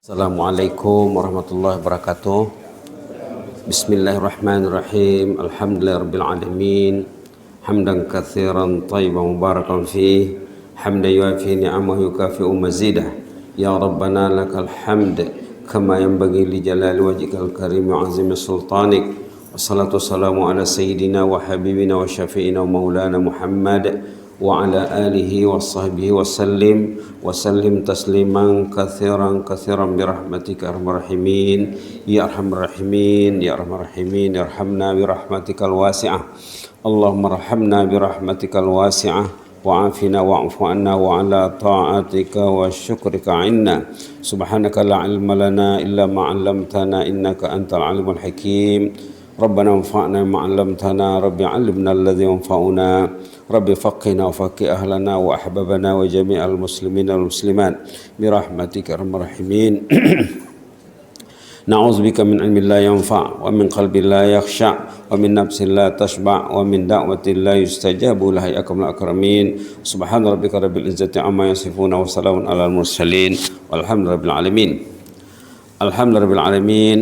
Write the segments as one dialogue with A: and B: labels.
A: Assalamualaikum warahmatullahi wabarakatuh. Bismillahirrahmanirrahim. Alhamdulillahirabbil alamin. Hamdan katsiran thayyiban mubarakan fih. Hamdan yuafi ni'amahu yukafi'u mazidah. Ya Rabbana lakal hamd kama yanbaghi li jalali wajhikal karim wa 'azimi sultanik. Wassalatu wassalamu ala sayyidina wa habibina wa syafi'ina wa maulana Muhammad wa ala alihi wa sahbihi wa sallim tasliman katsiran birahmatika arhamar rahimin ya arhamar rahimin ya arhamar rahimin irhamna birahmatikal wasi'ah Allahumma arhamna birahmatikal wasi'ah wa afina wa'fu anna wa ala ta'atika wa syukrika inna subhanaka la ilma lana illa ma 'allamtana innaka antal alimul hakim Rabbana anfa'na ma 'allamtana rabbi 'allimna alladhi yanfa'una rabbi faqihna wa faqih ahlana wa ahbabana wa jami'al muslimin wal muslimat birahmatika arhamar rahimin na'udzubika min ilmin la yanfa' wa min qalbin la yakhsha' wa min nafsin la tashba' wa min da'watin la yustajabu laha ya akramul akramin subhana rabbika rabbil izzati amma yasifun wa salamun alal mursalin walhamdulillahi rabbil alamin. Alhamdulillahi rabbil alamin.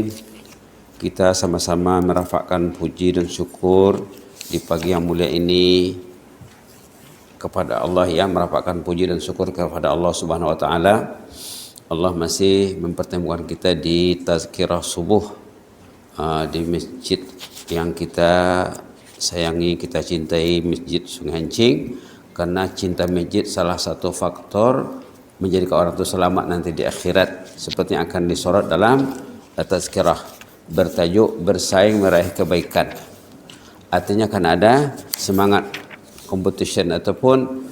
A: Kita sama-sama merafakkan puji dan syukur di pagi yang mulia ini kepada Allah, ya, merapatkan puji dan syukur kepada Allah Subhanahu wa taala. Allah masih mempertemukan kita di tazkirah subuh di masjid yang kita sayangi, kita cintai, Masjid Sungai Hancing, karena cinta masjid salah satu faktor menjadikan orang itu selamat nanti di akhirat, seperti yang akan disorot dalam tazkirah bertajuk bersaing meraih kebaikan. Artinya kan ada semangat competition ataupun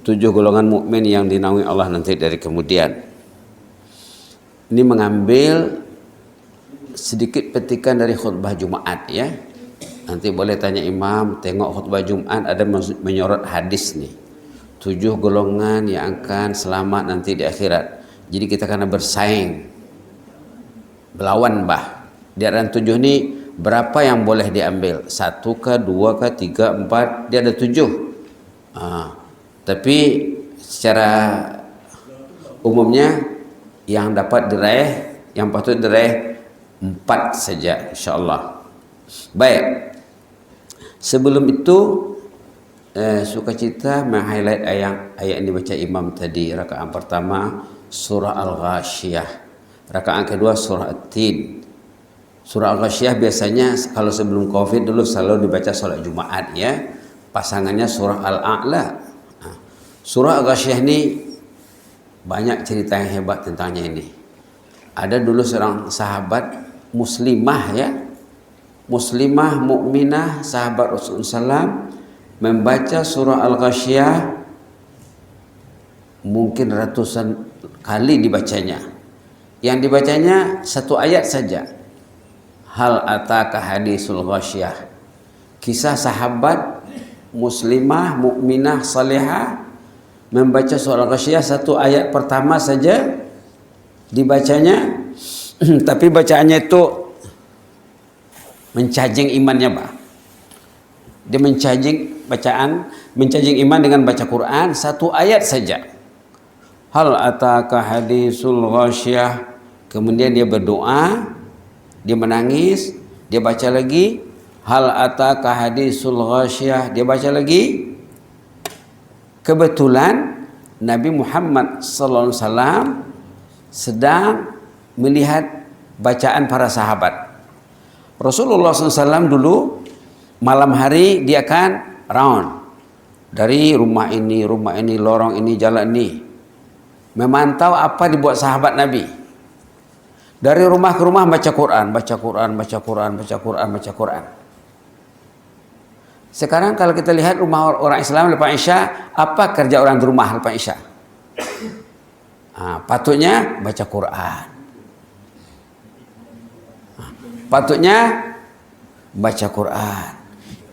A: 7 golongan mukmin yang dinaungi Allah nanti dari kemudian. Ini mengambil sedikit petikan dari khutbah Jumat, ya. Nanti boleh tanya imam, tengok khutbah Jumat ada menyorot hadis nih. 7 golongan yang akan selamat nanti di akhirat. Jadi kita kena bersaing, berlawan di antara 7 ini berapa yang boleh diambil? 1 kah, 2 kah, 3, 4? Dia ada 7. Tapi secara umumnya yang dapat diraih, yang patut diraih 4 saja, insyaAllah. Baik. Sebelum itu sukacita meng-highlight ayat yang dibaca imam tadi. Rakaat pertama surah Al-Ghasyiyah, rakaat kedua surah At-Tin. Surah Al-Ghasyiyah biasanya kalau sebelum Covid dulu selalu dibaca sholat Jumat, ya. Pasangannya surah Al-A'la. Surah Al-Ghasyiyah ini banyak cerita yang hebat tentangnya ini. Ada dulu seorang sahabat muslimah, ya. Muslimah, mukminah, sahabat Rasulullah SAW membaca surah Al-Ghasyiyah mungkin ratusan kali dibacanya. Yang dibacanya 1 ayat saja. Hal ataka hadisul ghasyiyah. Kisah sahabat muslimah, mukminah, salihah membaca surah Al-Ghasyiyah 1 ayat pertama saja dibacanya. Tapi bacaannya itu mencajing imannya, Pak. Dia mencajing iman dengan baca Quran 1 ayat saja. Hal ataka hadisul ghasyiyah. Kemudian dia berdoa, dia menangis, dia baca lagi, hal ataka hadisul ghasyiyah, dia baca lagi. Kebetulan Nabi Muhammad sallallahu alaihi wasallam sedang melihat bacaan para sahabat. Rasulullah SAW dulu malam hari dia akan round dari rumah ini, lorong ini, jalan ini, memantau apa dibuat sahabat Nabi. Dari rumah ke rumah baca Quran. Sekarang kalau kita lihat rumah orang Islam lepas Isya, apa kerja orang di rumah lepas Isya? Patutnya baca Quran. Patutnya baca Quran.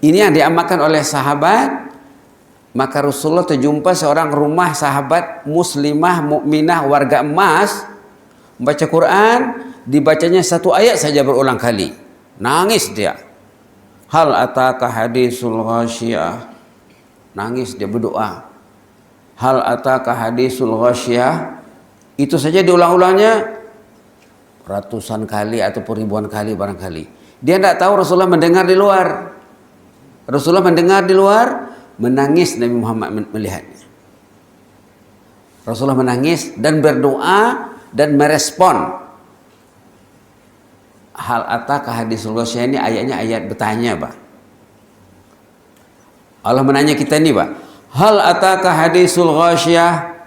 A: Ini yang diamalkan oleh sahabat. Maka Rasulullah terjumpa seorang rumah sahabat muslimah, mukminah, warga emas, baca Quran, dibacanya 1 ayat saja berulang kali. Nangis dia. Hal ataka hadisul ghasyiyah. Nangis dia berdoa. Hal ataka hadisul ghasyiyah. Itu saja diulang-ulangnya
B: ratusan kali ataupun ribuan kali barangkali. Dia tidak tahu Rasulullah mendengar di luar. Rasulullah mendengar di luar, menangis Nabi Muhammad melihatnya. Rasulullah menangis dan berdoa dan merespon. Hal ataka hadisul ghasyiyah ini ayatnya ayat bertanya, Pak. Allah menanya kita ini, Pak. Hal ataka hadisul ghasyiyah,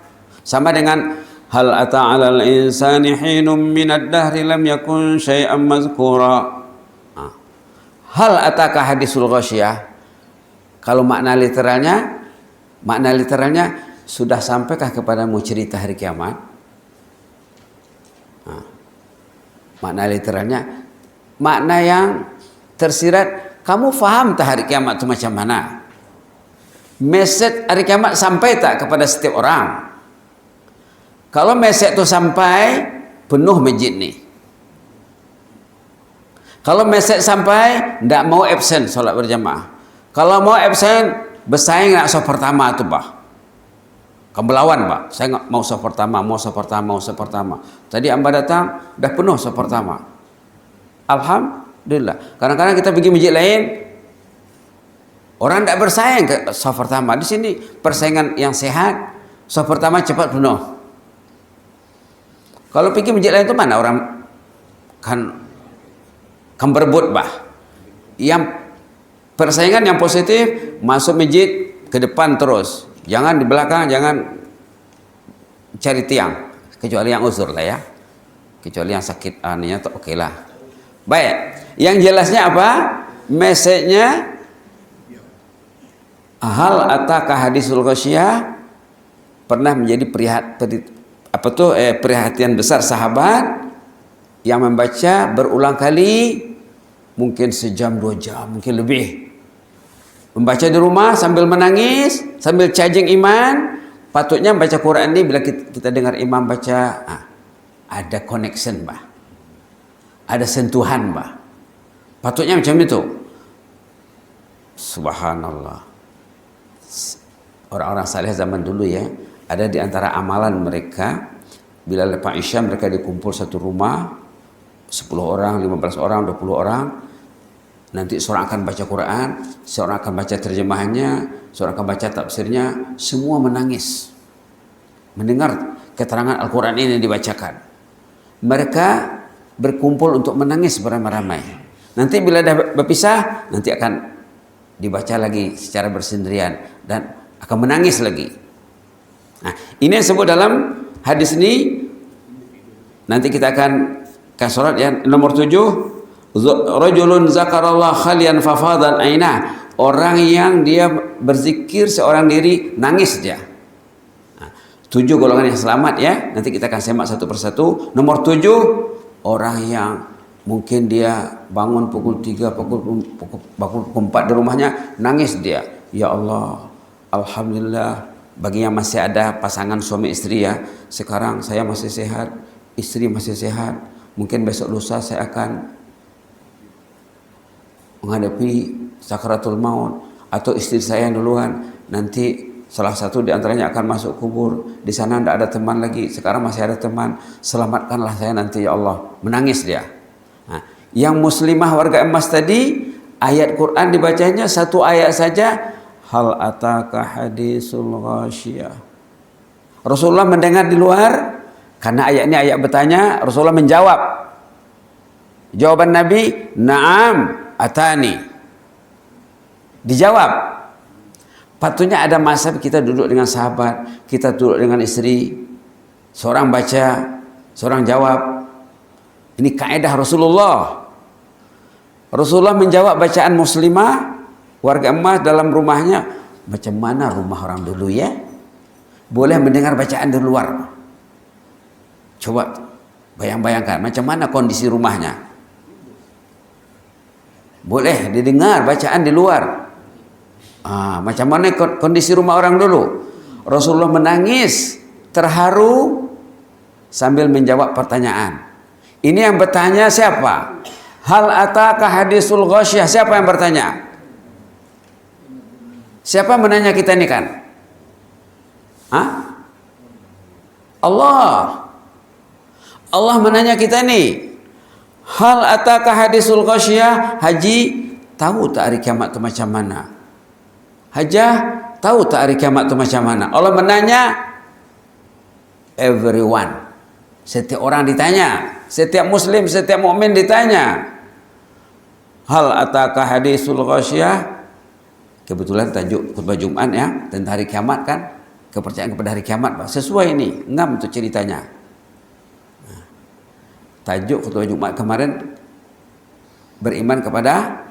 B: sama dengan hal ata 'alal insani hinum minad dahri lam yakun syai'an mazkura. Hal ataka hadisul ghasyiyah, kalau makna literalnya sudah sampaikah kepadamu cerita hari kiamat? Makna literalnya, makna yang tersirat, kamu faham tak hari kiamat itu macam mana? Message hari kiamat sampai tak kepada setiap orang? Kalau message itu sampai, penuh masjid nih. Kalau message sampai, tidak mau absen solat berjamaah. Kalau mau absen, bersaing nak soft pertama tu, Pak. Kamu lawan, Pak. Saya nggak mau soft pertama, mau soft pertama. Tadi Amba datang, dah penuh soft pertama. Alhamdulillah. Kadang-kadang kita pergi masjid lain, orang tidak bersaing ke soft pertama. Di sini persaingan yang sehat, soft pertama cepat penuh. Kalau pergi masjid lain itu mana orang kan berebut, Pak. Yang persaingan yang positif, masuk masjid ke depan terus. Jangan di belakang, jangan cari tiang. Kecuali yang uzur lah ya. Kecuali yang sakit aninya tuh oke lah. Baik, yang jelasnya apa? Message-nya hal ataka hadisul ghasyiyah pernah menjadi perhatian besar sahabat yang membaca berulang kali, mungkin sejam 2 jam, mungkin lebih. Membaca di rumah sambil menangis, sambil charging iman. Patutnya baca Quran ini bila kita dengar imam baca, ada connection, Pak. Ada sentuhan, Pak. Patutnya macam itu. Subhanallah. Orang-orang saleh zaman dulu ya, ada di antara amalan mereka, bila lepas Isya mereka dikumpul satu rumah, 10 orang, 15 orang, 20 orang. Nanti seorang akan baca Quran, seorang akan baca terjemahannya, seorang akan baca tafsirnya, semua menangis mendengar keterangan Al-Quran ini dibacakan. Mereka berkumpul untuk menangis beramai-ramai. Nanti bila dah berpisah, nanti akan dibaca lagi secara bersendirian dan akan menangis lagi. Nah, ini yang disebut dalam hadis ini. Nanti kita akan sholat yang nomor 7. Rajulun zakarallah khalian fafadan aina, orang yang dia berzikir seorang diri nangis dia. 7 golongan yang selamat ya. Nanti kita akan semak satu persatu. Nomor 7, orang yang mungkin dia bangun pukul 3, pukul 4 di rumahnya, nangis dia. Ya Allah, alhamdulillah bagi yang masih ada pasangan suami istri ya. Sekarang saya masih sehat, istri masih sehat. Mungkin besok lusa saya akan menghadapi sakaratul maut, atau istri saya yang duluan, nanti salah satu di antaranya akan masuk kubur, di sana tidak ada teman lagi, sekarang masih ada teman, selamatkanlah saya nanti ya Allah. Menangis dia. Nah, yang muslimah warga emas tadi, ayat Quran dibacanya satu ayat saja, hal ataka hadisul ghasyiyah. Rasulullah mendengar di luar, karena ayat ini ayat bertanya, Rasulullah menjawab. Jawaban Nabi, na'am atani. Dijawab. Patutnya ada masa kita duduk dengan sahabat, kita duduk dengan istri, seorang baca, seorang jawab. Ini kaidah Rasulullah. Rasulullah menjawab bacaan muslimah warga emas dalam rumahnya. Macam mana rumah orang dulu ya? Boleh mendengar bacaan di luar. Coba bayang-bayangkan macam mana kondisi rumahnya. Boleh didengar bacaan di luar. Macam mana kondisi rumah orang dulu? Rasulullah menangis, terharu sambil menjawab pertanyaan. Ini yang bertanya siapa? Hal ataka hadisul ghasyiyah. Siapa yang bertanya? Siapa menanya kita ini kan? Allah. Allah menanya kita nih. Hal ataka hadisul ghasyiyah? Haji, tahu tak hari kiamat itu macam mana? Hajah, tahu tak hari kiamat itu macam mana? Allah menanya, everyone. Setiap orang ditanya, setiap muslim, setiap mukmin ditanya. Hal ataka hadisul ghasyiyah? Kebetulan tajuk khutbah Jumat ya, tentang hari kiamat kan, kepercayaan kepada hari kiamat, Pak. Sesuai ini, ngam untuk ceritanya. Nah, tajuk khutbah Jumat kemarin, beriman kepada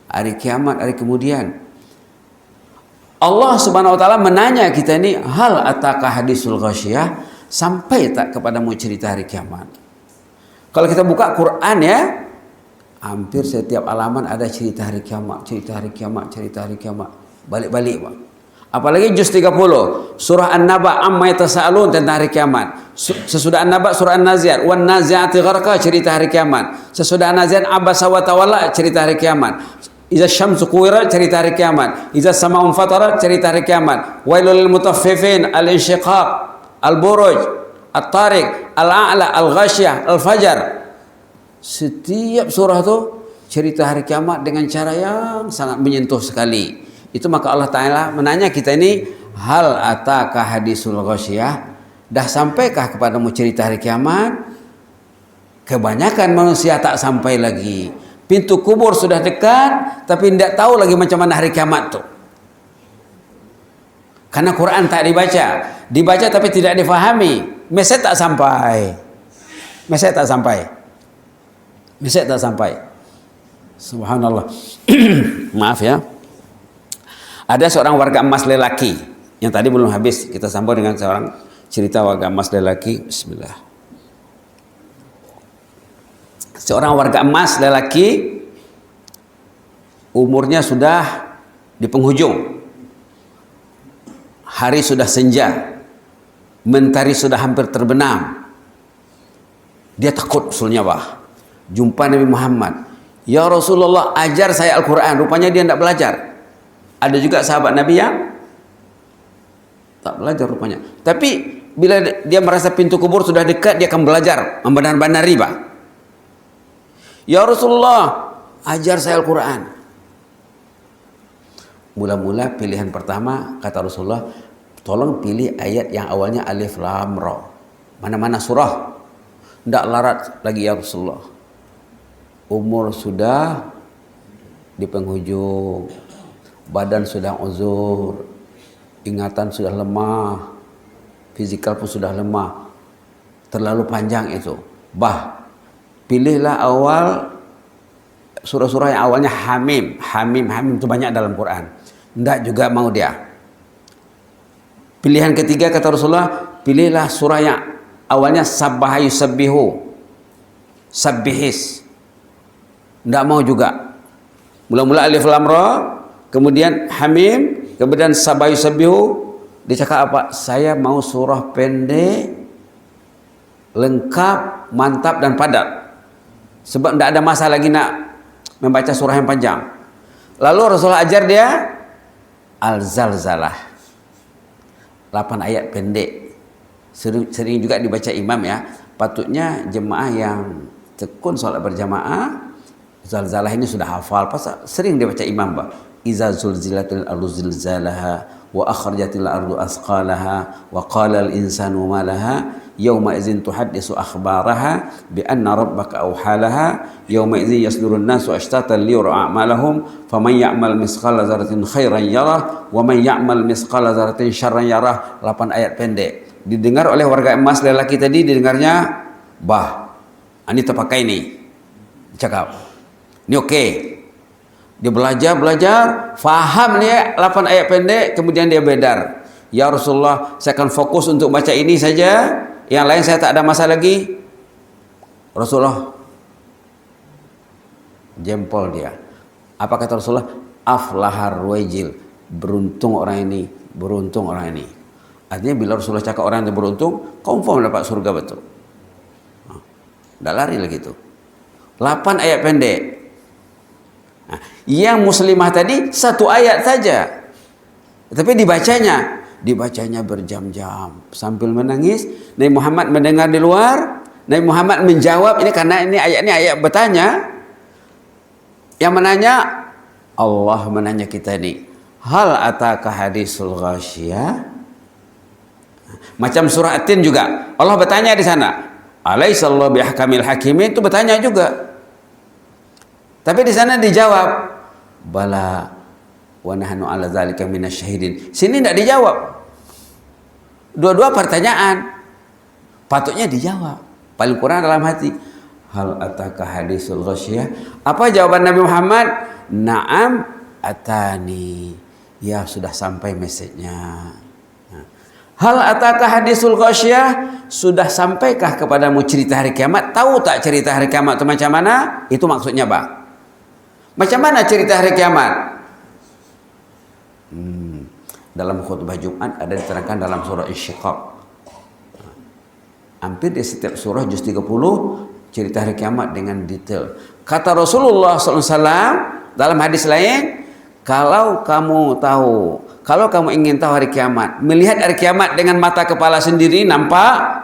B: hari kiamat, hari kemudian. Allah Subhanahu wa taala menanya kita ini, hal ataka hadisul ghasyiyah? Sampai tak kepadamu cerita hari kiamat? Kalau kita buka Quran ya, hampir setiap halaman ada cerita hari kiamat, cerita hari kiamat, cerita hari kiamat. Balik-balik, Pak. Apalagi juz 30, surah An-Naba amma yatasaalun tentang hari kiamat. Sesudah An-Naba surah An-Nazi'at, wan nazi'ati gharqa cerita hari kiamat. Sesudah An-Nazi'at abasa wa tawalla cerita hari kiamat. Iza syamsu kuwirat cerita hari kiamat. Iza sama'un fatarat cerita hari kiamat. Wailul lil mutaffifin, al-insyiqaq, al-buruj, at-tariq, al-a'la, al-ghasyiyah, al-fajar. Setiap surah itu cerita hari kiamat dengan cara yang sangat menyentuh sekali. Itu maka Allah Ta'ala menanya kita ini, hal ataka hadisul ghasyiyah? Dah sampaikah kepadamu cerita hari kiamat? Kebanyakan manusia tak sampai lagi. Pintu kubur sudah dekat, tapi tidak tahu lagi macam mana hari kiamat itu. Karena Quran tak dibaca. Dibaca tapi tidak difahami. Mesej tak sampai. Mesej tak sampai. Mesej tak sampai. Subhanallah. Maaf ya. Ada seorang warga emas lelaki yang tadi belum habis, kita sambung dengan seorang cerita warga emas lelaki. Bismillah. Seorang warga emas lelaki, umurnya sudah di penghujung. Hari sudah senja. Mentari sudah hampir terbenam. Dia takut usulnya, Pak. Jumpa Nabi Muhammad. Ya Rasulullah, ajar saya Al-Quran. Rupanya dia tidak belajar. Ada juga sahabat Nabi yang tak belajar rupanya. Tapi bila dia merasa pintu kubur sudah dekat, dia akan belajar membenar-benar riba. Ya Rasulullah, ajar saya Al-Quran. Mula-mula pilihan pertama, kata Rasulullah, tolong pilih ayat yang awalnya alif lam ra. Mana-mana surah. Tidak larat lagi ya Rasulullah. Umur sudah di penghujung, badan sudah uzur, ingatan sudah lemah, fizikal pun sudah lemah, terlalu panjang itu. Pilihlah awal surah-surah yang awalnya Hamim. Hamim itu banyak dalam Quran. Tidak juga mau dia. Pilihan ketiga kata Rasulullah, pilihlah surah yang awalnya Sabbaha yusabbihu, sabbihis. Tidak mau juga. Mula-mula alif lam ra, kemudian Hamim, kemudian Sabbaha yusabbihu. Dia cakap apa? Saya mau surah pendek, lengkap, mantap dan padat. Sebab tidak ada masa lagi nak membaca surah yang panjang. Lalu Rasulullah ajar dia Al-Zalzalah, 8 ayat pendek. Sering juga dibaca imam ya. Patutnya jemaah yang tekun solat berjamaah, Zalzalah ini sudah hafal. Pasal sering dibaca imam, Pak. Iza zulzilatil ardu zilzalaha wa akhrajatil ardu asqalaha wa qala al insanu ma laha yauma idzin tuhaddisu akhbaraha bi anna rabbaka awhalaha yauma idzin yasdurun nasu ashtatan liyura a'malahum faman ya'mal misqala dzarratin khairan yarah wa man ya'mal misqala dzarratin syarran yarah. 8 ayat pendek didengar oleh warga emas lelaki tadi. Didengarnya, ini terpakai nih, cakap ini oke. Dia belajar, faham nih 8 ayat pendek, kemudian dia bedar. Ya Rasulullah, saya akan fokus untuk baca ini saja. Yang lain saya tak ada masa lagi. Rasulullah jempol dia. Apa kata Rasulullah? Aflahar ruwaijil. Beruntung orang ini, beruntung orang ini. Artinya bila Rasulullah cakap orang yang beruntung, confirm dapat surga betul. Tidak lari lagi itu. 8 ayat pendek. Yang muslimah tadi 1 ayat saja. Tapi dibacanya berjam-jam sambil menangis. Nabi Muhammad mendengar di luar, Nabi Muhammad menjawab ini karena ini ayat bertanya. Yang menanya Allah menanya kita ini, hal ataka hadisul ghasyiyah? Macam surah At-Tin juga. Allah bertanya di sana. Alaihissallahu bihkamil hakimin, itu bertanya juga. Tapi di sana dijawab, bala wa nahnu ala dzalika minasyahidin. Sini tidak dijawab. Dua-dua pertanyaan patutnya dijawab. Paling kurang dalam hati, hal ataka hadisul ghasyiyah? Apa jawaban Nabi Muhammad? Naam atani. Ya, sudah sampai message-nya. Hal ataka hadisul ghasyiyah? Sudah sampaikah kepadamu cerita hari kiamat? Tahu tak cerita hari kiamat itu macam mana? Itu maksudnya, Bang. Macam mana cerita hari kiamat? Dalam khutbah Jumat ada diterangkan dalam surah Insyiqaq. Hampir di setiap surah juz 30 cerita hari kiamat dengan detail. Kata Rasulullah SAW dalam hadis lain, kalau kamu ingin tahu hari kiamat, melihat hari kiamat dengan mata kepala sendiri nampak,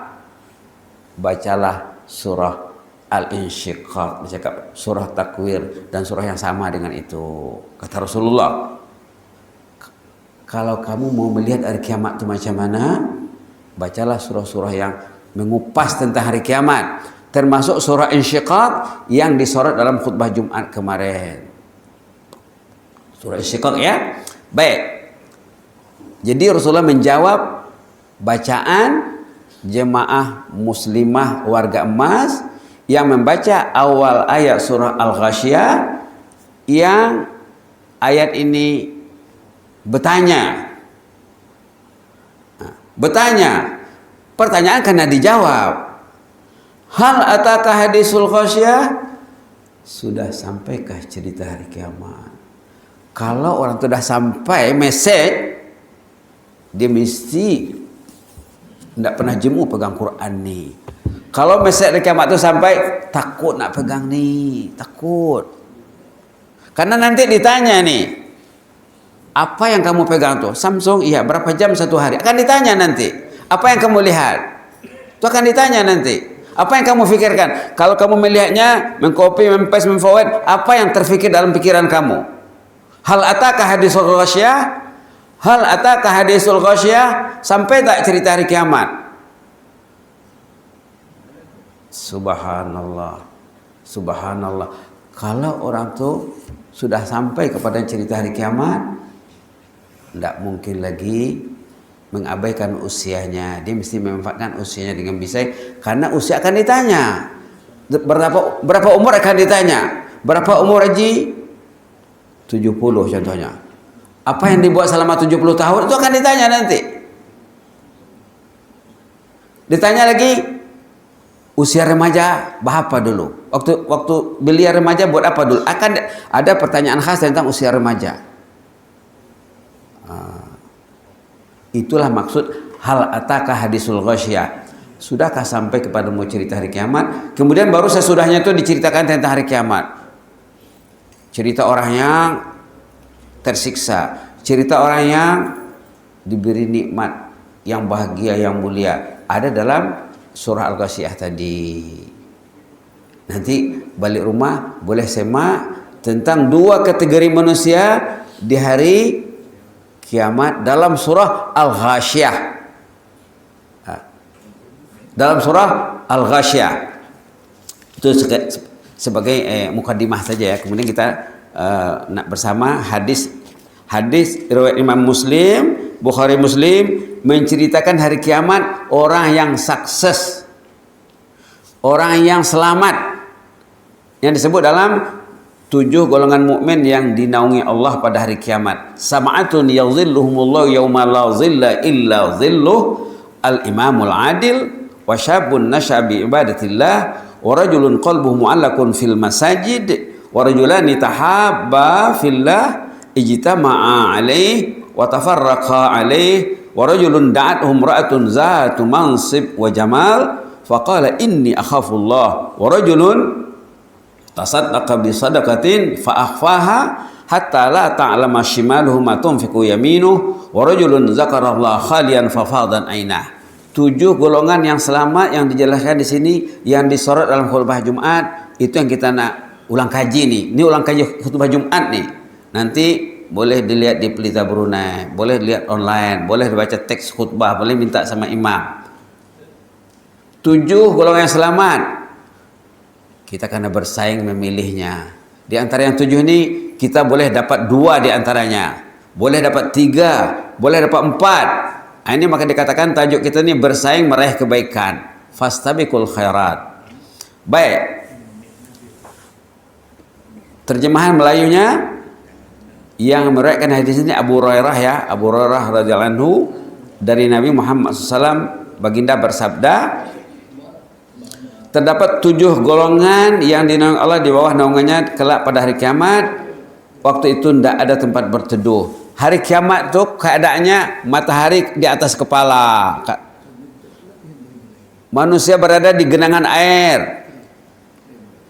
B: bacalah surah Al-Insyiqaq, surah Takwir, dan surah yang sama dengan itu. Kata Rasulullah, kalau kamu mau melihat hari kiamat itu macam mana, bacalah surah-surah yang mengupas tentang hari kiamat, termasuk surah Insyiqaq yang disorot dalam khutbah Jumat kemarin. Surah Insyiqaq, ya. Baik. Jadi Rasulullah menjawab bacaan jemaah muslimah warga emas yang membaca awal ayat surah Al-Ghasyiyah, yang ayat ini bertanya. Pertanyaan karena dijawab. Hal ataka hadisul ghasyiyah? Sudah sampaikah cerita hari kiamat? Kalau orang sudah sampai message, dia mesti tidak pernah jemu pegang Quran nih. Kalau message hari kiamat itu sampai, takut nak pegang nih, takut. Karena nanti ditanya nih, apa yang kamu pegang tuh? Samsung, iya, berapa jam satu hari? Akan ditanya nanti. Apa yang kamu lihat? Itu akan ditanya nanti. Apa yang kamu fikirkan? Kalau kamu melihatnya, mengcopy, mem-paste, mem-forward, apa yang terfikir dalam pikiran kamu? Hal ataka hadisul ghasyiyah? Hal ataka hadisul ghasyiyah? Sampai tak cerita hari kiamat? Subhanallah. Subhanallah. Kalau orang tuh sudah sampai kepada cerita hari kiamat, tidak mungkin lagi mengabaikan usianya. Dia mesti memanfaatkan usianya dengan bisa, karena usia akan ditanya. Berapa umur akan ditanya? Berapa umur Haji? 70 contohnya. Apa yang dibuat selama 70 tahun itu akan ditanya nanti. Ditanya lagi, usia remaja berapa dulu? Waktu belia remaja buat apa dulu? Akan ada pertanyaan khas tentang usia remaja. Itulah maksud hal ataka hadisul ghasyiyah. Sudahkah sampai kepadamu cerita hari kiamat? Kemudian baru sesudahnya itu diceritakan tentang hari kiamat. Cerita orang yang tersiksa, cerita orang yang diberi nikmat, yang bahagia, yang mulia, ada dalam surah Al-Ghasyiyah tadi. Nanti balik rumah boleh semak tentang dua kategori manusia di hari kiamat dalam surah Al-Ghasyiyah. Dalam surah Al-Ghasyiyah. Itu sebagai mukadimah saja ya. Kemudian kita nak bersama hadis riwayat Imam Muslim, Bukhari Muslim, menceritakan hari kiamat orang yang sukses, orang yang selamat, yang disebut dalam 7 golongan mukmin yang dinaungi Allah pada hari kiamat. Sab'atun yadhilluhumullahu yauma la dhilla illa dhilluh, al-imamul adil, wa syabun nasya bi ibadatillah, wa rajulun qalbuhu mu'allaqun fil masajid, wa rajulani tahabba fillah ijtama'a alaihi wa tafarraqa alaihi, wa rajulun da'atuhum ra'atun zatu mansib wa jamal faqala inni akhafullah, wa rajulun tasaddaqa bi sadaqatin fa akhfaha hatta la ta'lama shimaluhu ma tunfiqu yaminuhu, wa rajulun zakarallaha khaliyan fa fadan ainah. 7 golongan yang selamat yang dijelaskan di sini, yang disorot dalam khutbah Jumat, itu yang kita nak ulang kaji nih. Ini ulang kaji khutbah Jumat nih. Nanti boleh dilihat di Pelita Brunei, boleh dilihat online, boleh dibaca teks khutbah, boleh minta sama imam. 7 golongan yang selamat. Kita karena bersaing memilihnya. Di antara yang 7 ini kita boleh dapat 2 di antaranya, boleh dapat 3, boleh dapat 4. Ini maka dikatakan tajuk kita ini bersaing meraih kebaikan. Fastabiqul khairat. Baik. Terjemahan Melayunya yang meriwayatkan hadis ini Abu Hurairah ya, Abu Hurairah radhiyallahu anhu dari Nabi Muhammad SAW, baginda bersabda, terdapat 7 golongan yang dinaungi Allah di bawah naungannya kelak pada hari kiamat. Waktu itu tidak ada tempat berteduh. Hari kiamat tuh keadaannya matahari di atas kepala. Manusia berada di genangan air.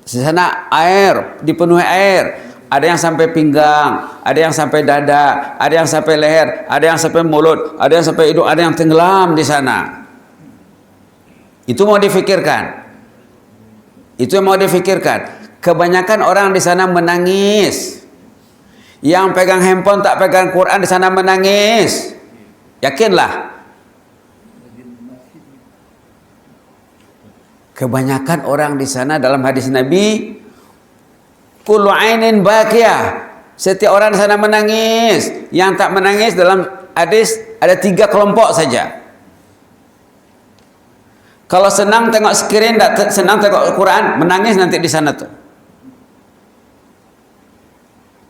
B: Di sana air, dipenuhi air. Ada yang sampai pinggang, ada yang sampai dada, ada yang sampai leher, ada yang sampai mulut, ada yang sampai hidung, ada yang tenggelam di sana. Itu mau difikirkan. Itu yang mau difikirkan. Kebanyakan orang di sana menangis. Yang pegang handphone tak pegang Quran di sana menangis. Yakinlah. Kebanyakan orang di sana dalam hadis Nabi, kullu ainin bakiyah. Setiap orang di sana menangis. Yang tak menangis dalam hadis ada 3 kelompok saja. Kalau senang tengok screen, tak senang tengok Quran, menangis nanti di sana tuh.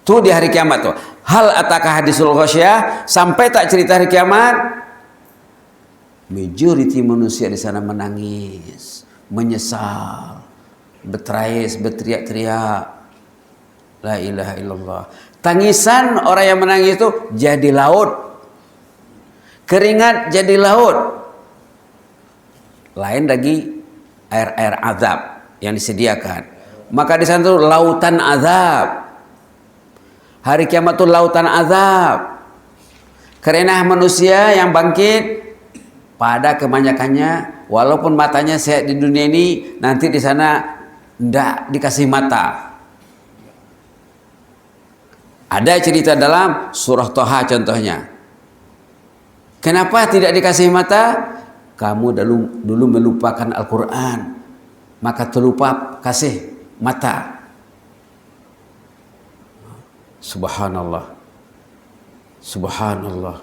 B: Tuh di hari kiamat tuh. Hal ataka hadisul ghasyiyah, sampai tak cerita hari kiamat, majority manusia di sana menangis, menyesal, bertangis, berteriak-teriak. La ilaha illallah. Tangisan orang yang menangis itu jadi laut. Keringat jadi laut. Lain lagi air-air azab yang disediakan. Maka di sana itu lautan azab. Hari kiamat itu lautan azab. Karena manusia yang bangkit pada kebanyakannya, walaupun matanya sehat di dunia ini, nanti di sana tidak dikasih mata. Ada cerita dalam surah Thaha contohnya. Kenapa tidak dikasih mata? Kamu dulu melupakan Al-Quran, maka terlupa kasih mata. Subhanallah, subhanallah,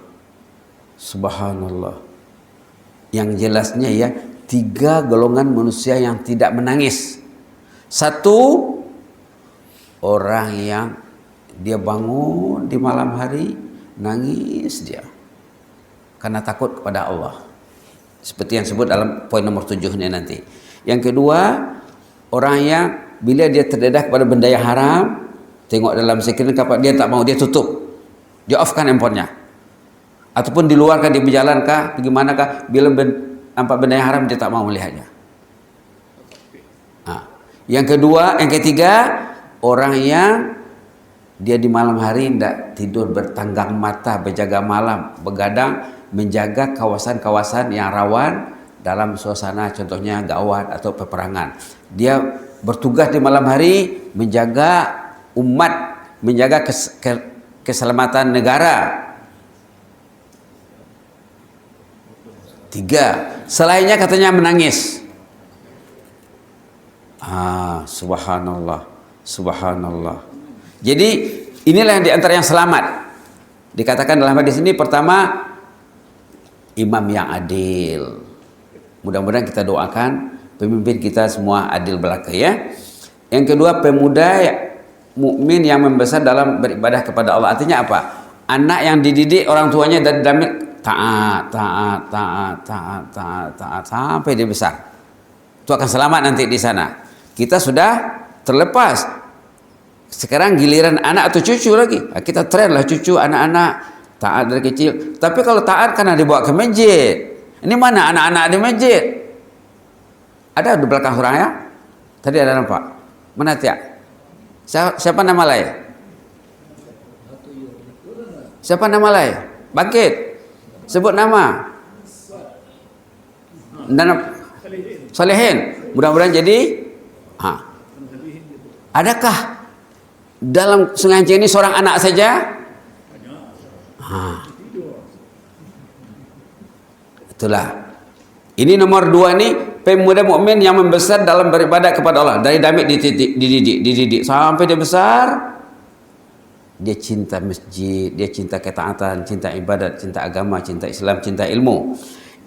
B: subhanallah. Yang jelasnya ya, 3 golongan manusia yang tidak menangis. 1, orang yang dia bangun di malam hari nangis dia karena takut kepada Allah. Seperti yang disebut dalam poin nomor 7 ini nanti. Yang kedua, orang yang bila dia terdedah kepada benda yang haram, tengok dalam screen kapal dia tak mau, dia tutup, dia offkan handphonenya, ataupun di luar kah, di berjalan kah, bagaimana kah, bila nampak benda yang haram dia tak mau melihatnya. Nah, yang kedua, yang ketiga, orang yang dia di malam hari tidak tidur bertanggang mata, berjaga malam, begadang, menjaga kawasan-kawasan yang rawan dalam suasana contohnya gawat atau peperangan. Dia bertugas di malam hari menjaga umat, menjaga keselamatan negara. 3, selainnya katanya menangis. Subhanallah, subhanallah. Jadi inilah yang diantara yang selamat. Dikatakan dalam hadis ini, pertama, imam yang adil. Mudah-mudahan kita doakan pemimpin kita semua adil belaka ya. Yang kedua, pemuda mukmin yang membesar dalam beribadah kepada Allah. Artinya apa? Anak yang dididik orang tuanya dari dalam taat sampai dia besar. Itu akan selamat nanti di sana. Kita sudah terlepas. Sekarang giliran anak atau cucu lagi. Kita tren lah cucu, anak-anak taat dari kecil. Tapi kalau taat karena dibawa ke masjid. Ini mana anak-anak di masjid? Ada di belakang orang ya? Tadi ada nampak. Mana tiap? Siapa nama lain? Siapa nama lain? Bangkit. Sebut nama. dan salihin. Mudah-mudahan jadi. Adakah dalam Sungai Ancing ini seorang anak saja? Itulah. Ini nomor 2 nih, pemuda mukmin yang membesar dalam beribadah kepada Allah. Dari damit dididik sampai dia besar. Dia cinta masjid, dia cinta ketaatan, cinta ibadat, cinta agama, cinta Islam, cinta ilmu.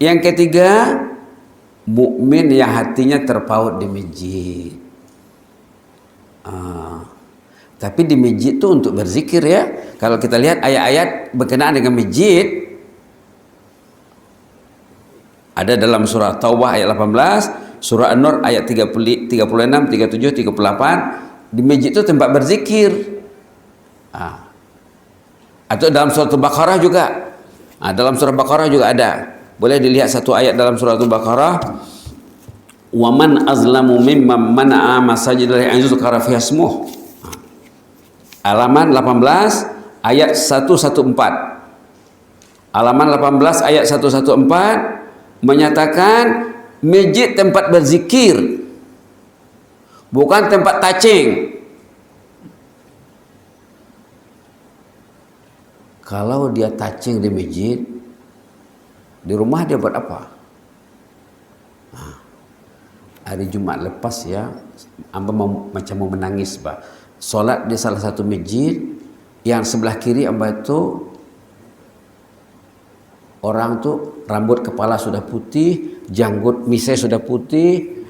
B: Yang ketiga, mukmin yang hatinya terpaut di masjid. Tapi di masjid itu untuk berzikir ya. Kalau kita lihat ayat-ayat berkenaan dengan masjid, ada dalam surah Taubah ayat 18, surah An-Nur ayat 36, 37, 38. Di masjid itu tempat berzikir. Atau dalam surah Al-Baqarah juga. Dalam surah Al-Baqarah juga ada. Boleh dilihat satu ayat dalam surah Al-Baqarah. Wa man azlamu mimman mana'a masajidallahi an yuzkara fiha ismuh. Halaman 18 ayat 114. Halaman 18 ayat 114 menyatakan masjid tempat berzikir, bukan tempat touching. Kalau dia touching di masjid, di rumah dia buat apa? Hari Jumat lepas ya, macam mau menangis, Pak. Solat di salah satu masjid yang sebelah kiri itu orang tuh rambut kepala sudah putih, janggut misai sudah putih,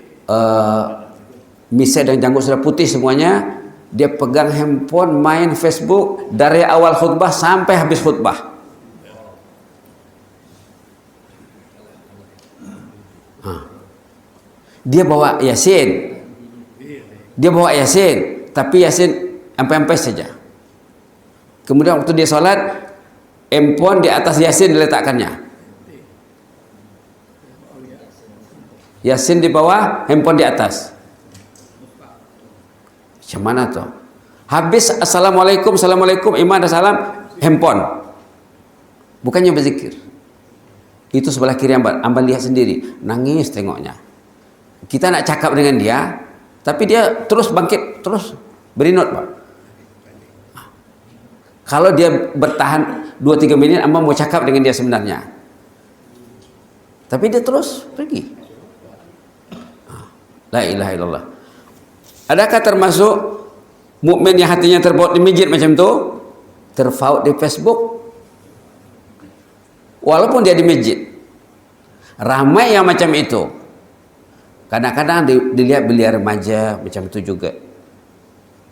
B: misai dan janggut sudah putih semuanya. Dia pegang handphone, main Facebook dari awal khutbah sampai habis khutbah. Dia bawa Yasin, tapi Yasin ampai-ampai saja. Kemudian waktu dia sholat, handphone di atas Yasin diletakkannya. Yasin di bawah, handphone di atas. Macam mana tuh? Habis assalamualaikum, imam dan salam, handphone. Bukannya berzikir. Itu sebelah kiri Amba lihat sendiri, nangis tengoknya. Kita nak cakap dengan dia, tapi dia terus bangkit, terus berinut, Pak. Kalau dia bertahan 2-3 menit, Amba mau cakap dengan dia sebenarnya. Tapi dia terus pergi. La ilaha illallah. Adakah termasuk mukmin yang hatinya terpaut di masjid macam tu? Terpaut di Facebook. Walaupun dia di masjid. Ramai yang macam itu. Kadang-kadang dilihat belia remaja macam itu juga.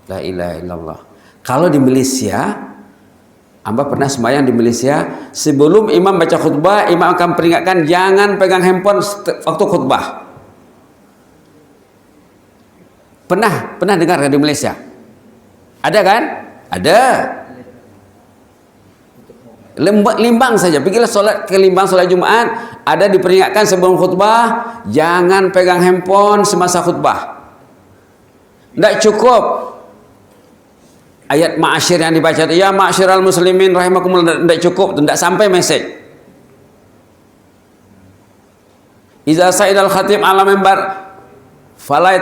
B: La ilaha illallah. Kalau di Malaysia, Amba pernah sembahyang di Malaysia, sebelum imam baca khutbah, imam akan peringatkan jangan pegang handphone waktu khutbah. Pernah dengar kan di Malaysia? Ada kan? Ada. Limbang saja, pergilah solat ke Limbang, solat Jumat, ada diperingatkan sebelum khutbah jangan pegang handphone semasa khutbah. Tidak cukup ayat ma'asyir yang dibaca, ya ma'asyiral muslimin rahimakumullah, tidak cukup, tidak sampai message. Iza sa'idal khatib ala mimbar fala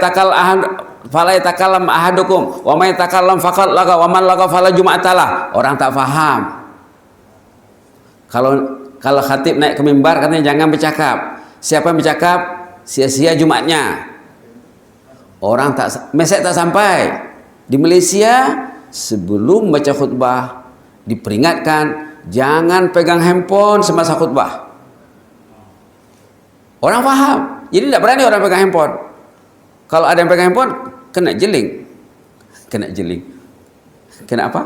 B: yatakallam ahadukum wa may yatakallam faqad laga wa man laga fala jum'atalah. Orang tak faham. Kalau khatib naik ke mimbar katanya jangan bercakap. Siapa yang bercakap sia-sia Jumatnya. Orang tak message tak sampai. Di Malaysia sebelum baca khutbah diperingatkan jangan pegang handphone semasa khutbah. Orang faham. Jadi tidak berani orang pegang handphone. Kalau ada yang pegang handphone kena jeling. Kena apa?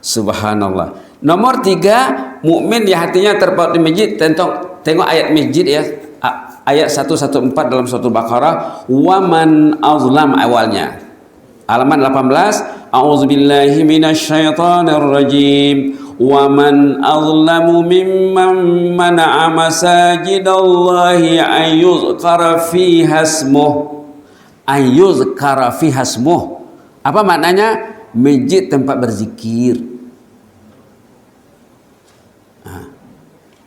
B: Subhanallah. Nomor 3, mukmin yang hatinya terpaut di masjid. Tengok ayat masjid ya, ayat 114 dalam surah Al-Baqarah. Wa man azlam awalnya. Halaman 18. A'udzubillahi minasyaitonir rajim. Wa man azlamu mimman mana'a masajidallahi an yuzkara fiha ismuh. An yuzkara fiha ismuh. Apa maknanya? Masjid tempat berzikir.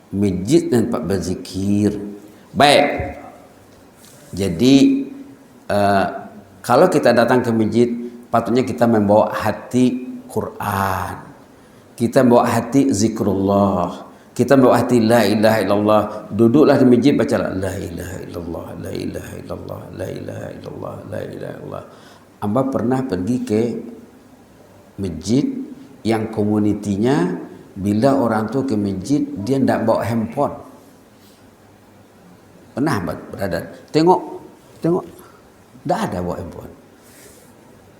B: masjid dan tempat berzikir. Baik. Jadi kalau kita datang ke masjid, patutnya kita membawa hati Quran, kita membawa hati zikrullah, kita membawa hati la ilaha illallah. Duduklah di masjid, bacalah la ilaha illallah, la ilaha illallah, la ilaha illallah, la ilaha illallah. Amba pernah pergi ke masjid yang komunitinya bila orang tu ke masjid dia tidak bawa handphone. Pernah berada, tengok, tidak ada bawa handphone.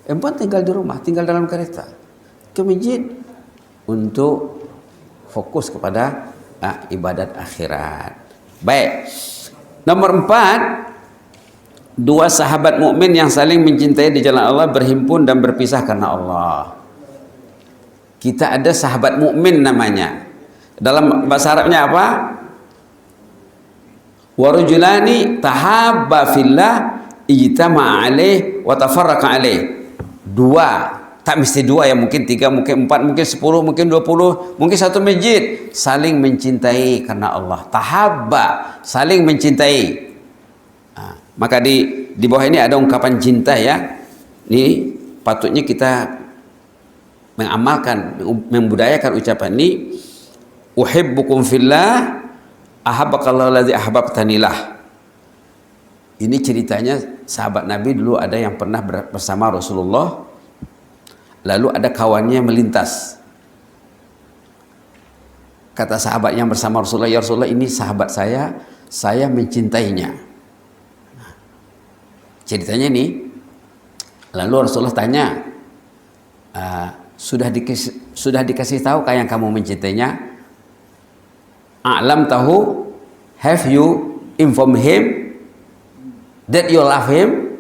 B: Handphone tinggal di rumah, tinggal dalam kereta. Ke masjid untuk fokus kepada ibadat akhirat. Baik. Nomor 4, 2 sahabat mukmin yang saling mencintai di jalan Allah berhimpun dan berpisah karena Allah. Kita ada sahabat mukmin namanya. Dalam bahasa Arabnya apa? Warujulani tahabba fillah ijtama'a alaih wa tafarraqa alaih. 2, tak mesti 2 ya, mungkin 3, mungkin 4, mungkin 10, mungkin 20, mungkin satu masjid saling mencintai karena Allah. Tahabba, saling mencintai. Maka di bawah ini ada ungkapan cinta ya. Ini patutnya kita mengamalkan, membudayakan ucapan ini. Uhibbukum fillah ahabbakallahu allazi ahbabtanilah. Ini ceritanya sahabat Nabi dulu ada yang pernah bersama Rasulullah, lalu ada kawannya melintas. Kata sahabat yang bersama Rasulullah, ya Rasulullah, ini sahabat saya mencintainya. Ceritanya ini, lalu Rasulullah tanya, sudah dikasih tahu kah yang kamu mencintainya? A'lam tahu, have you informed him that you love him?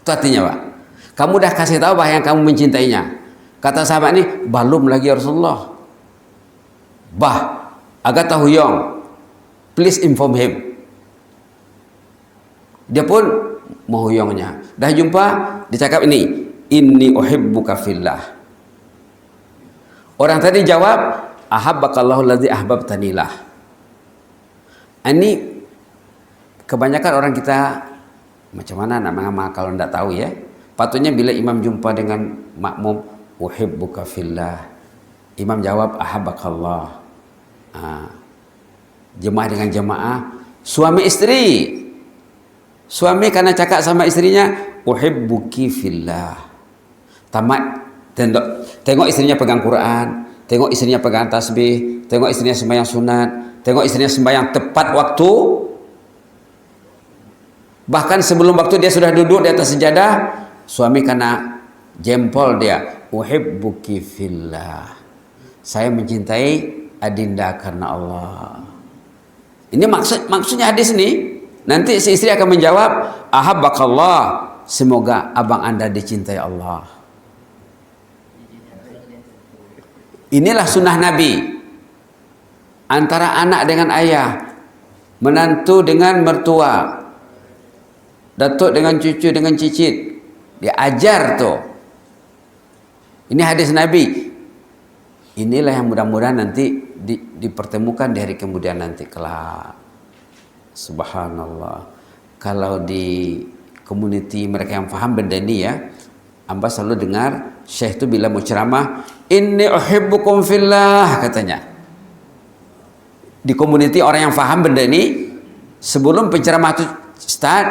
B: Itu artinya Pak, kamu dah kasih tahu bahwa yang kamu mencintainya. Kata sahabat ini, belum lagi ya Rasulullah. Agak tahu yong, please inform him. Dia pun mau yongnya. Dah jumpa, dicakap ini, inni uhibbuka fillah. Orang tadi jawab, ahabbakallahu allazi ahbabtanilah. Ini kebanyakan orang kita macam mana nama kalau tidak tahu ya. Patutnya bila imam jumpa dengan makmum, uhibbuka fillah, imam jawab ahabbakallah. Jemaah dengan jemaah, suami istri, suami karena cakap sama istrinya, uhibbuki fillah. Tamat, tengok istrinya pegang Quran, tengok istrinya pegang tasbih, tengok istrinya sembahyang sunat, tengok istrinya sembahyang tepat waktu. Bahkan sebelum waktu dia sudah duduk di atas sejadah, suami karena jempol dia, uhibbuki fillah, saya mencintai adinda karena Allah. Ini maksudnya hadis ini. Nanti si istri akan menjawab, ahabbakallah, semoga abang anda dicintai Allah. Inilah sunnah Nabi. Antara anak dengan ayah, menantu dengan mertua, datuk dengan cucu dengan cicit, diajar tuh. Ini hadis Nabi. Inilah yang mudah-mudahan nanti dipertemukan di hari kemudian nanti kelak. Subhanallah. Kalau di community mereka yang faham benda ini ya, amba selalu dengar syekh itu bila mau ceramah, inni uhibbukum fillah, katanya. Di community orang yang faham benda ini, sebelum penceramah itu start,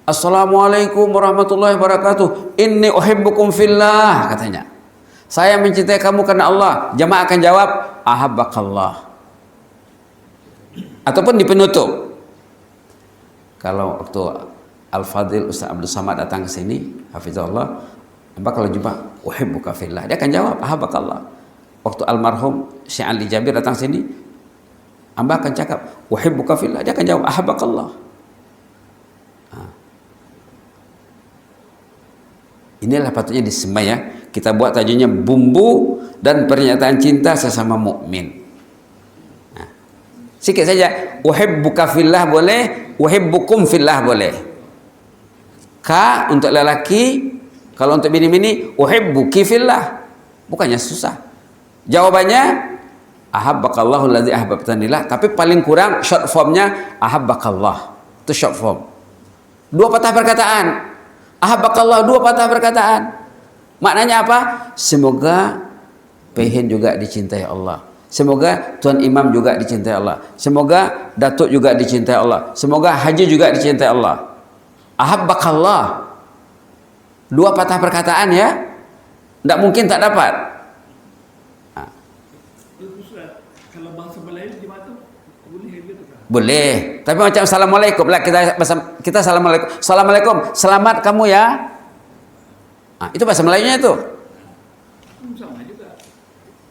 B: assalamualaikum warahmatullahi wabarakatuh, inni uhibbukum fillah, katanya. Saya mencintai kamu karena Allah. Jamaah akan jawab, ahabbakallah. Ataupun di penutup. Kalau waktu Al-Fadhil Ustaz Abdul Samad datang ke sini, hafizahullah, amba kalau jumpa uhibbuka fillah, dia akan jawab ahabbakallah. Waktu almarhum Syekh Ali Jabir datang sini, amba akan cakap uhibbuka fillah, dia akan jawab ahabbakallah. Inilah patutnya disembah ya. Kita buat tajuknya bumbu dan pernyataan cinta sesama mukmin. Sikit saja, uhibbuka fillah boleh, uhibbukum fillah boleh. Ka untuk lelaki, kalau untuk bini-bini uhibbuki fillah. Bukannya susah. Jawabannya ahabbakallahu allazi ahbabtanilah, tapi paling kurang short formnya ahabbakallah. Itu short form. Dua patah perkataan. Ahabbakallah, dua patah perkataan. Maknanya apa? Semoga Pehin juga dicintai Allah. Semoga Tuan Imam juga dicintai Allah. Semoga Datuk juga dicintai Allah. Semoga Haji juga dicintai Allah. Ahabbakallah. Dua patah perkataan ya. Tidak mungkin tak dapat.
C: Kalau bangsa Melayu gimana tuh? Boleh gitu kan?
B: Boleh. Tapi macam assalamualaikum lah, kita assalamualaikum. Assalamualaikum. Selamat kamu ya. Itu bahasa Melayunya itu.
C: Sama juga.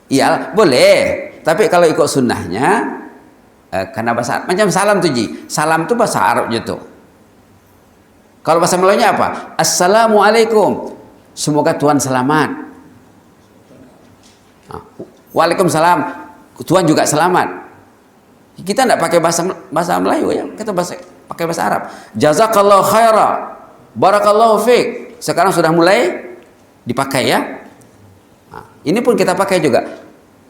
B: Iya, boleh. Tapi kalau ikut sunnahnya, karena bahasa macam salam tuh Ji. Salam tuh bahasa Arabnya tuh. Kalau bahasa Melayunya apa? Assalamualaikum. Semoga Tuhan selamat. Waalaikumsalam. Tuhan juga selamat. Kita tidak pakai bahasa Melayu ya. Kita pakai bahasa Arab. Jazakallahu khaira. Barakallahu fiik. Sekarang sudah mulai dipakai ya. Ini pun kita pakai juga.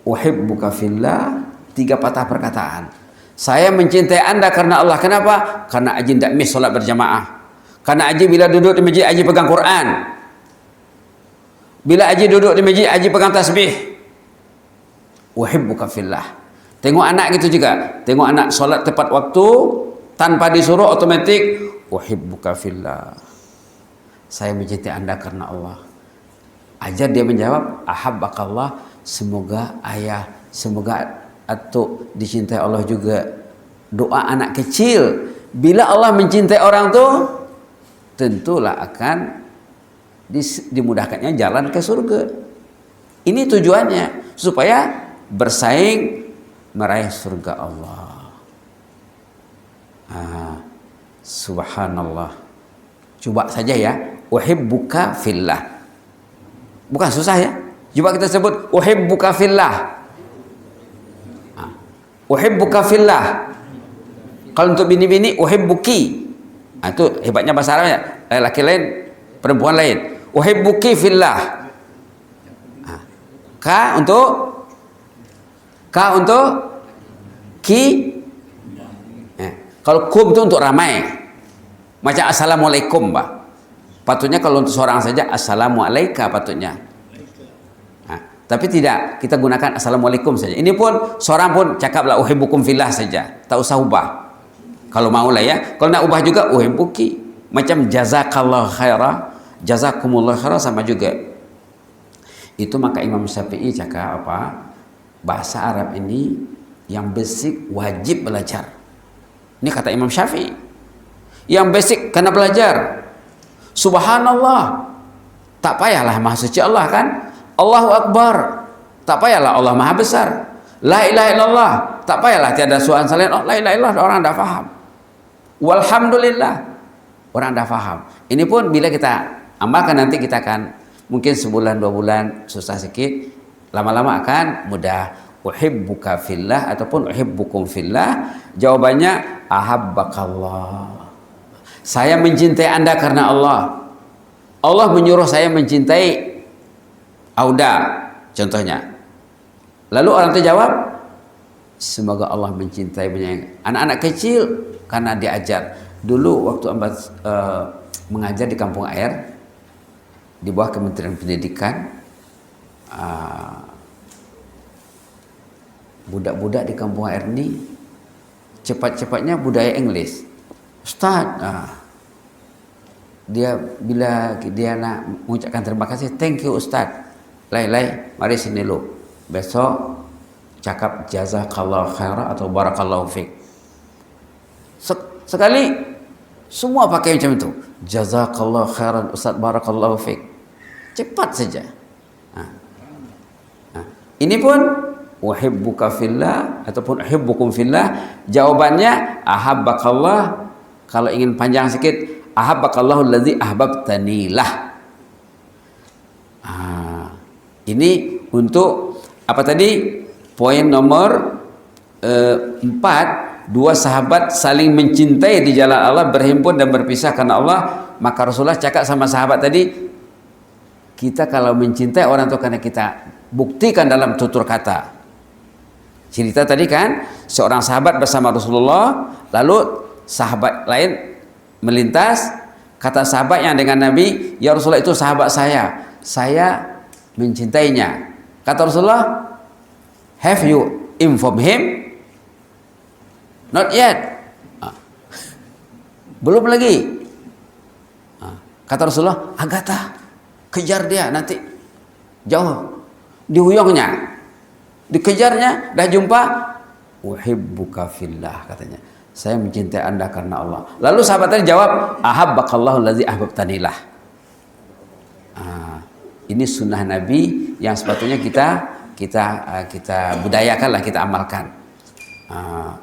B: Uhibbuka fillah, 3 patah perkataan. Saya mencintai Anda karena Allah. Kenapa? Karena Aji tidak miss solat berjamaah. Karena Aji bila duduk di masjid Aji pegang Quran. Bila Aji duduk di masjid Aji pegang tasbih. Uhibbuka fillah. Tengok anak gitu juga. Tengok anak solat tepat waktu tanpa disuruh, otomatik uhibbuka fillah. Saya mencintai Anda karena Allah. Ajar dia menjawab, ahabbakallah, semoga ayah, semoga atuk dicintai Allah juga. Doa anak kecil, bila Allah mencintai orang tuh, tentulah akan dimudahkannya jalan ke surga. Ini tujuannya, supaya bersaing meraih surga Allah. Subhanallah. Coba saja ya, uhibbuka fillah. Bukan susah ya. Coba kita sebut uhibbuka fillah. Uhibbuka fillah. Kalau untuk bini-bini uhibbuki. Itu hebatnya bahasa Arabnya. Laki lain, perempuan lain. Uhibbuki fillah. Ka untuk ki. Kalau kum itu untuk ramai. Macam assalamualaikum, Pak. Patutnya kalau untuk seorang saja assalamualaikum patutnya. Tapi tidak, kita gunakan assalamualaikum saja. Ini pun seorang pun cakaplah uhibbukum fillah saja, tak usah ubah. Kalau mau lah ya. Kalau nak ubah juga uhibbuki. Macam jazakallahu khaira, jazakumullah khaira sama juga. Itu maka Imam Syafi'i cakap apa? Bahasa Arab ini yang basic wajib belajar. Ini kata Imam Syafi'i. Yang basic kena belajar. Subhanallah, tak payahlah maha suci Allah kan. Allahu Akbar, tak payahlah Allah maha besar. La ilaha illallah, tak payahlah tiada Tuhan selain Allah. La ilaha illallah, orang dah faham. Walhamdulillah, orang dah faham. Ini pun bila kita amalkan, nanti kita akan mungkin sebulan 2 bulan susah sikit, lama-lama akan mudah. Uhibbuka fillah ataupun uhibbukum fillah, jawabannya ahabbakallah. Saya mencintai Anda karena Allah. Allah menyuruh saya mencintai Auda, contohnya. Lalu orang itu jawab, semoga Allah mencintai menyayangi anak-anak kecil karena diajar. Dulu waktu mengajar di Kampung Air di bawah Kementerian Pendidikan, budak-budak di Kampung Air ini cepat-cepatnya budaya Inggris. Ustaz, dia bila dia nak mengucapkan terima kasih, thank you Ustaz. Lai, mari sini lu. Besok cakap jazakallahu khaira atau barakallahu fiik. Sekali semua pakai macam itu. Jazakallahu khairan Ustaz, barakallahu fiik. Cepat saja. Ini pun uhibbuka fillah ataupun uhibbukum fillah, jawabannya ahabbakallah. Kalau ingin panjang sikit, ahabbakallahu allazi ahbabtanilah. Ini untuk apa tadi? Poin nomor 4, 2 sahabat saling mencintai di jalan Allah, berhimpun dan berpisah karena Allah. Maka Rasulullah cakap sama sahabat tadi, kita kalau mencintai orang itu karena kita buktikan dalam tutur kata. Cerita tadi kan, seorang sahabat bersama Rasulullah, lalu sahabat lain melintas, kata sahabat yang dengan Nabi, ya Rasulullah itu sahabat saya mencintainya. Kata Rasulullah, have you informed him? Not yet. Belum lagi. Kata Rasulullah, Agatha, kejar dia nanti jauh. Dihuyongnya, dikejarnya, dah jumpa, uhibbuka fillah, katanya, saya mencintai anda karena Allah. Lalu sahabat tadi jawab, ahabbakallahu allazi ahbabtanilah. Ini sunnah Nabi yang sepatutnya kita budayakanlah, kita amalkan.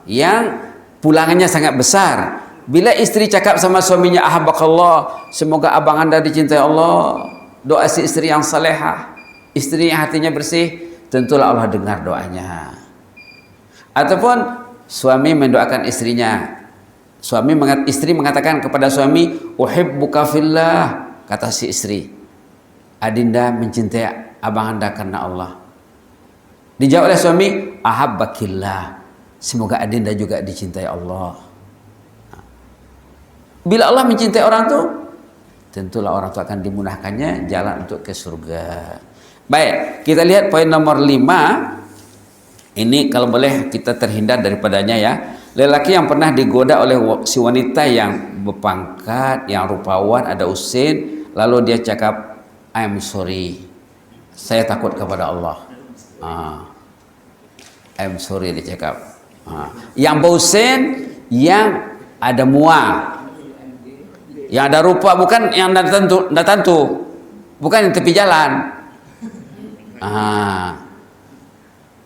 B: Yang pulangannya sangat besar. Bila istri cakap sama suaminya, ahabbakallah, semoga abang anda dicintai Allah, doa si istri yang salehah, istri yang hatinya bersih, tentulah Allah dengar doanya. Ataupun suami mendoakan istrinya, istri mengatakan kepada suami, uhibbuka fillah, kata si istri, adinda mencintai abang anda karena Allah. Dijawab oleh suami, ahabbakillah, semoga adinda juga dicintai Allah. Bila Allah mencintai orang tu, tentulah orang tu akan dimudahkannya jalan untuk ke surga. Baik, kita lihat poin nomor 5. Ini kalau boleh kita terhindar daripadanya ya. Lelaki yang pernah digoda oleh si wanita yang berpangkat, yang rupawan, ada usin, lalu dia cakap, I'm sorry, saya takut kepada Allah. I'm sorry, dia cakap. Yang bausin, yang ada muak, yang ada rupa, bukan yang tentu, bukan yang tepi jalan.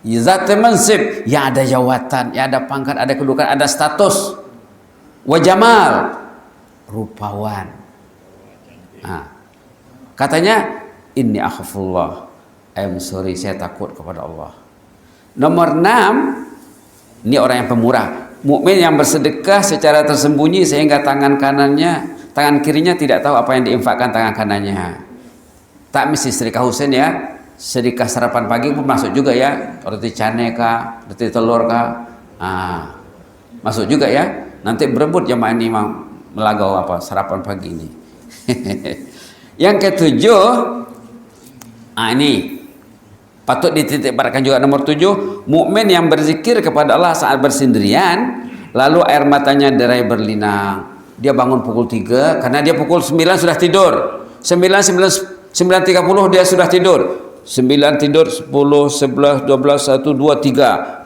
B: Zat mansib, yang ada jawatan, yang ada pangkat, ada kedudukan, ada status. Wa jamal, rupawan. Katanya, inni akhafullah, I'm sorry, saya takut kepada Allah. Nomor 6, ini orang yang pemurah, mukmin yang bersedekah secara tersembunyi sehingga tangan kirinya tidak tahu apa yang diinfakkan tangan kanannya. Tak mesti sedekah Husain ya, sedekah sarapan pagi pun masuk juga ya, roti canai kah, roti telur kah, masuk juga ya. Nanti berebut jamaah ini melagau apa sarapan pagi ini. Yang ketujuh, ini patut dititik beratkan juga, nomor 7, mukmin yang berzikir kepada Allah saat bersendirian, lalu air matanya derai berlinang. Dia bangun pukul 3 karena dia pukul 9 sudah tidur. 9.30 dia sudah tidur. 9 tidur, 10, 11, 12, 1, 2,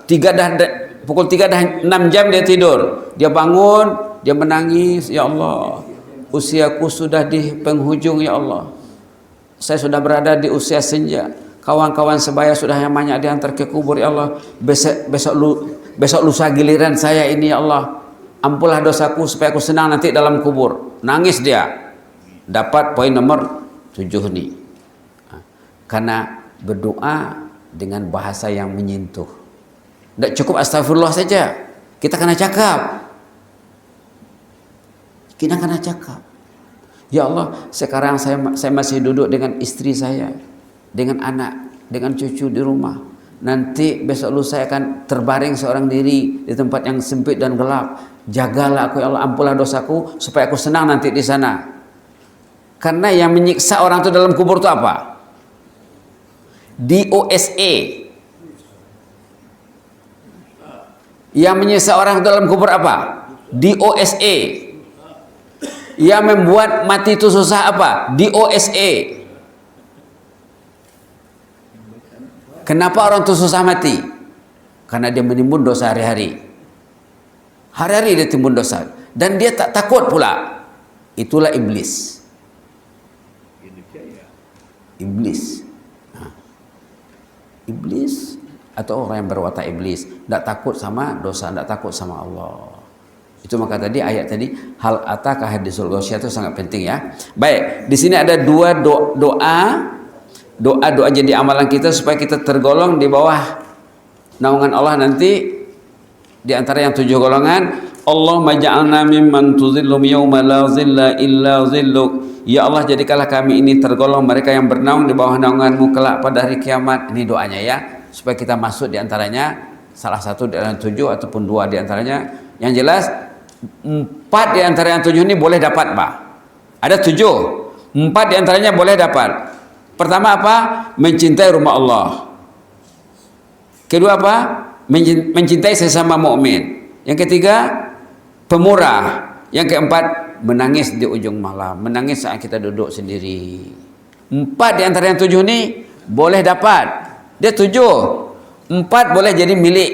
B: 3. Pukul 3 dah 6 jam dia tidur. Dia bangun, dia menangis, ya Allah, usiaku sudah di penghujung ya Allah. Saya sudah berada di usia senja. Kawan-kawan sebaya sudah yang banyak diantar ke kubur ya Allah. Besok lusa giliran saya ini ya Allah. Ampunlah dosaku supaya aku senang nanti dalam kubur. Nangis dia. Dapat poin nomor 7 nih. Karena berdoa dengan bahasa yang menyentuh. Tidak cukup astagfirullah saja. Kita kena cakap. Kita kena cakap. Ya Allah, sekarang saya masih duduk dengan istri saya, dengan anak, dengan cucu di rumah. Nanti besok lusa saya akan terbaring seorang diri di tempat yang sempit dan gelap. Jagalah aku ya Allah, ampunlah dosaku supaya aku senang nanti di sana. Karena yang menyiksa orang itu dalam kubur itu apa? DOSA. Yang menyiksa orang dalam kubur apa? DOSA. Yang membuat mati itu susah apa? DOSA. Kenapa orang itu susah mati? Karena dia menimbun dosa hari-hari. Hari-hari dia timbun dosa. Dan dia tak takut pula. Itulah iblis. Iblis. Iblis atau orang yang berwatak iblis. Tak takut sama dosa, tak takut sama Allah. Itu maka tadi ayat tadi, hal ataka hadisul ghasyiyah itu sangat penting ya. Baik, di sini ada dua doa jadi amalan kita supaya kita tergolong di bawah naungan Allah nanti. Di antara yang 7 golongan, Allahumma ja'alna mimman tuzillum yawma la zilla illa zilluk. Ya Allah, jadikanlah kami ini tergolong mereka yang bernaung di bawah naunganmu kelak pada hari kiamat. Ini doanya ya, supaya kita masuk di antaranya, salah satu di antara 7 ataupun 2 di antaranya. Yang jelas 4 di antara yang 7 ini boleh dapat, Pak. Ada 7, 4 di antaranya boleh dapat. Pertama apa? Mencintai rumah Allah. Kedua apa? Mencintai sesama mukmin. Yang ketiga, pemurah. Yang keempat, menangis di ujung malam, menangis saat kita duduk sendiri. 4 di antara yang 7 ini boleh dapat. Dia 7. 4 boleh jadi milik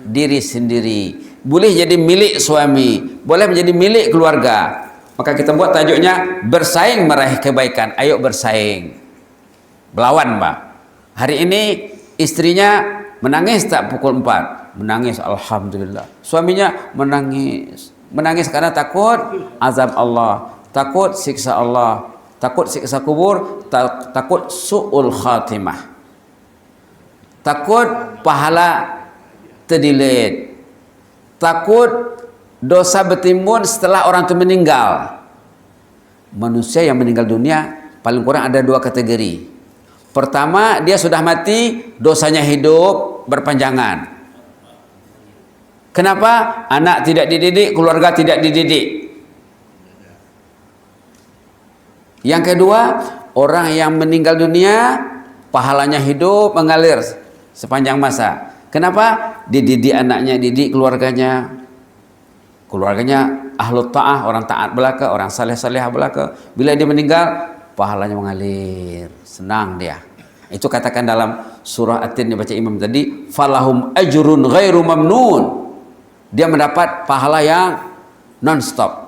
B: diri sendiri, boleh jadi milik suami, boleh menjadi milik keluarga. Maka kita buat tajuknya bersaing meraih kebaikan. Ayo bersaing, belawan, Pak. Hari ini istrinya menangis tak pukul 4? Menangis, alhamdulillah. Suaminya menangis. Menangis karena takut azab Allah, takut siksa Allah, takut siksa kubur, takut su'ul khatimah, takut pahala terdelete, takut dosa bertimbun setelah orang itu meninggal. Manusia yang meninggal dunia paling kurang ada 2 kategori. Pertama, dia sudah mati, dosanya hidup berpanjangan. Kenapa? Anak tidak dididik, keluarga tidak dididik. Yang kedua, orang yang meninggal dunia pahalanya hidup mengalir sepanjang masa. Kenapa? Dididik anaknya, dididik keluarganya. Keluarganya ahlu ta'ah, orang taat belaka, orang saleh-salehah belaka. Bila dia meninggal, pahalanya mengalir, senang dia. Itu katakan dalam surah At-Tin dibaca imam tadi, falahum ajrun ghairu mamnun. Dia mendapat pahala yang non-stop,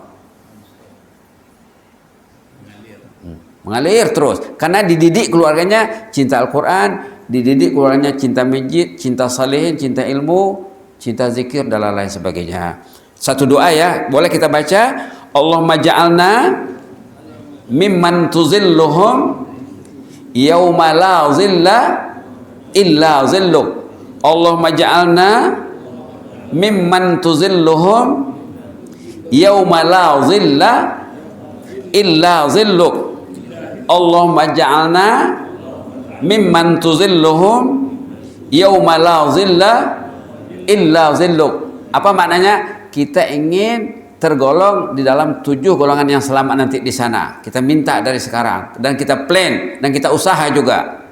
B: mengalir terus, karena dididik keluarganya cinta Al-Quran, dididik keluarganya cinta masjid, cinta salihin, cinta ilmu, cinta zikir dan lain sebagainya. Satu doa ya, boleh kita baca, Allahumma ja'alna mimman tuzilluhum yawma la zilla illa zilluk. Allahumma ja'alna mimman tuzilluhum yawma la zilla illa zilluk. Allahumma ja'alna mimman tuzilluhum yawma la zilla illa zilluk. Apa maknanya? Kita ingin tergolong di dalam 7 golongan yang selamat nanti di sana. Kita minta dari sekarang, dan kita plan, dan kita usaha juga.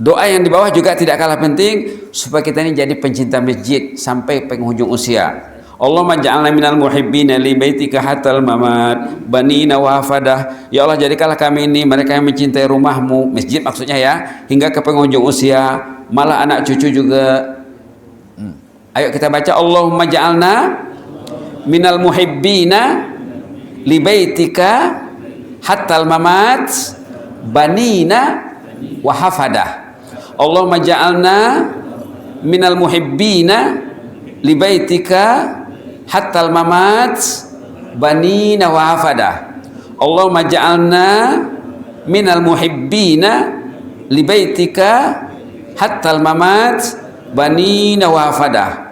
B: Doa yang di bawah juga tidak kalah penting, supaya kita ini jadi pencinta masjid sampai penghujung usia. Allahumma ja'alna minal muhibbina li baitika hatal mamat banina wa hafadah. Ya Allah, jadikanlah kami ini mereka yang mencintai rumahmu, masjid maksudnya ya, hingga ke penghujung usia, malah anak cucu juga. Ayo kita baca, Allahumma ja'alna minal muhibbina li baitika hatal mamat banina wa hafadah. Allahumma ja'alna minal muhibbina li baitika hatal mamat banina wa hafadah. Allahumma ja'alna minal muhibbina li baitika hatal mamat banina wa hafadah.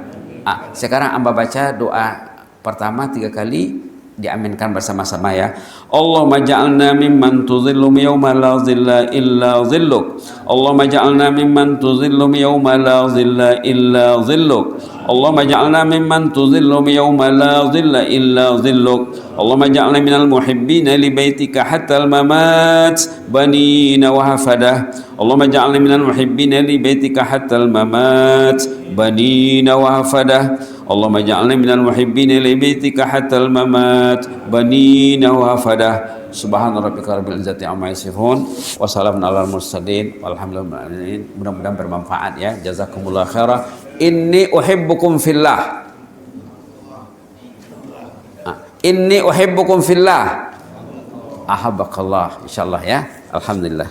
B: Sekarang amba baca doa pertama 3 kali, diaminkan bersama-sama ya. Allahumma ja'alna mimman tuzillum yawma la zilla illa zilluk. Allahumma ja'alna mimman tuzillum yawma la zilla illa zilluk. Allahumma ja'alna mimman tuzillum yawma la zilla illa zilluk. Allahumma ja'alna minal muhibbina li baitika hatal mamat banina wa hafadah. Allahumma ja'alna minal muhibbina li baitika hatal mamat banina wa hafadah. Allahumma ja'alna minal muhibbina li baitika hatal mamat banina wa hafadah. Subhana rabbika rabbil izzati amma yasifun wa salamun alal mursalin walhamdulillahi. Mudah-mudahan bermanfaat ya. Jazakumullah khairah. Inni uhibbukum fillah. Inni uhibbukum fillah. Ahabbakallah insyaallah ya. Alhamdulillah.